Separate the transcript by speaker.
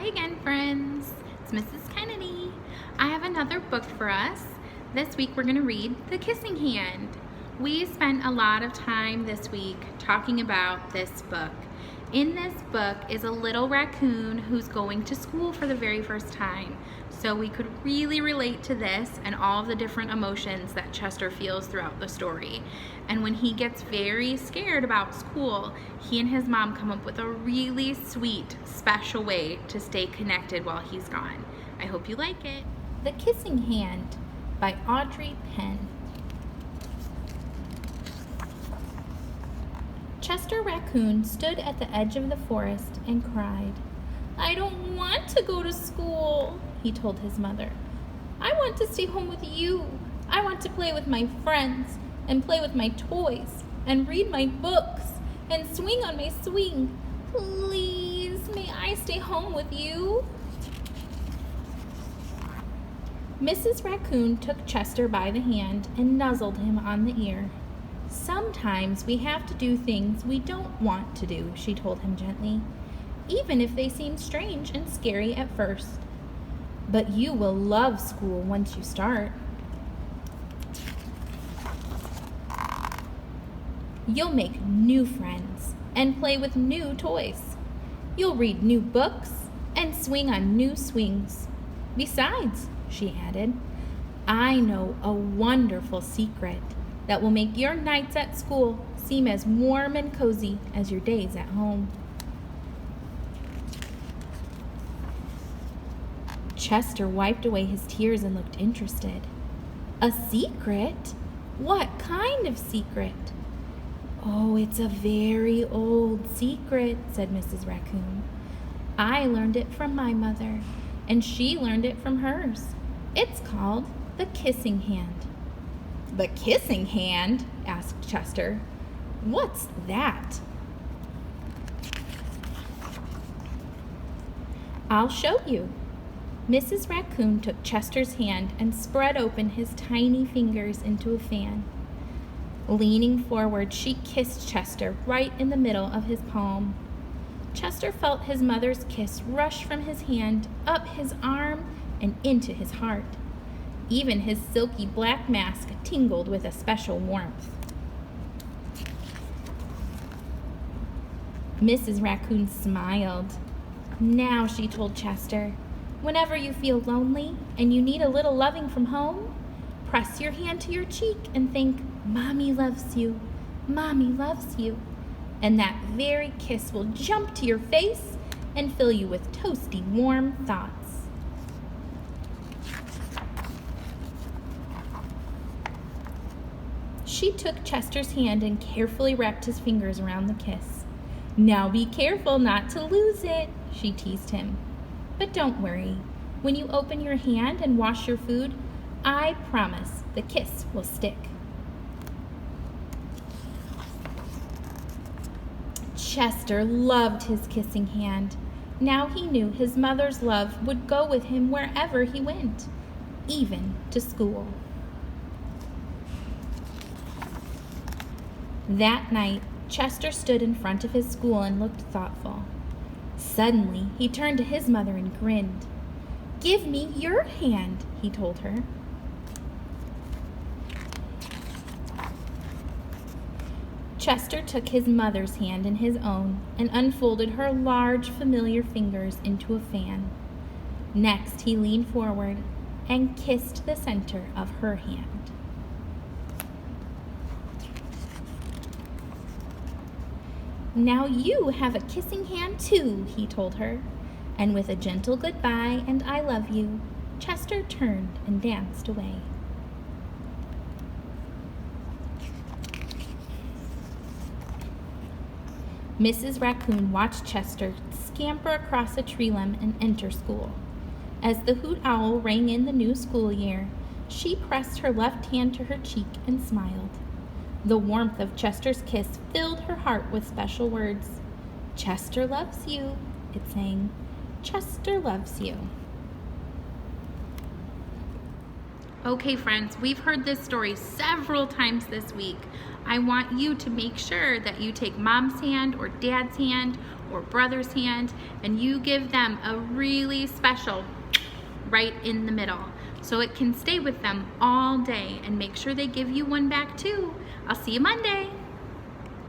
Speaker 1: again, friends. It's Mrs. Kennedy. I have another book for us. This week we're going to read The Kissing Hand. We spent a lot of time this week talking about this book. In this book is a little raccoon who's going to school for the very first time. So we could really relate to this and all of the different emotions that Chester feels throughout the story. And when he gets very scared about school, he and his mom come up with a really sweet, special way to stay connected while he's gone. I hope you like it. The Kissing Hand by Audrey Penn. Chester Raccoon stood at the edge of the forest and cried. "I don't want to go to school," he told his mother. "I want to stay home with you. I want to play with my friends and play with my toys and read my books and swing on my swing. Please, may I stay home with you?" Mrs. Raccoon took Chester by the hand and nuzzled him on the ear. "Sometimes we have to do things we don't want to do," she told him gently, "even if they seem strange and scary at first. But you will love school once you start. You'll make new friends and play with new toys. You'll read new books and swing on new swings. Besides," she added, "I know a wonderful secret that will make your nights at school seem as warm and cozy as your days at home." Chester wiped away his tears and looked interested. "A secret? What kind of secret?" "Oh, it's a very old secret," said Mrs. Raccoon. "I learned it from my mother, and she learned it from hers. It's called the Kissing Hand." "The Kissing Hand?" asked Chester. "What's that?" "I'll show you." Mrs. Raccoon took Chester's hand and spread open his tiny fingers into a fan. Leaning forward, she kissed Chester right in the middle of his palm. Chester felt his mother's kiss rush from his hand, up his arm, and into his heart. Even his silky black mask tingled with a special warmth. Mrs. Raccoon smiled. "Now," she told Chester, "whenever you feel lonely and you need a little loving from home, press your hand to your cheek and think, 'Mommy loves you, Mommy loves you,' and that very kiss will jump to your face and fill you with toasty, warm thoughts." She took Chester's hand and carefully wrapped his fingers around the kiss. "Now be careful not to lose it," she teased him. "But don't worry. When you open your hand and wash your food, I promise the kiss will stick." Chester loved his kissing hand. Now he knew his mother's love would go with him wherever he went, even to school. That night, Chester stood in front of his school and looked thoughtful. Suddenly, he turned to his mother and grinned. "Give me your hand," he told her. Chester took his mother's hand in his own and unfolded her large, familiar fingers into a fan. Next, he leaned forward and kissed the center of her hand. "Now you have a kissing hand too," he told her, and with a gentle goodbye and "I love you," Chester turned and danced away. Mrs. Raccoon watched Chester scamper across a tree limb and enter school. As the hoot owl rang in the new school year, she pressed her left hand to her cheek and smiled. The warmth of Chester's kiss filled her heart with special words. "Chester loves you," it sang. "Chester loves you." Okay, friends, we've heard this story several times this week. I want you to make sure that you take mom's hand or dad's hand or brother's hand and you give them a really special right in the middle so it can stay with them all day, and make sure they give you one back too. I'll see you Monday.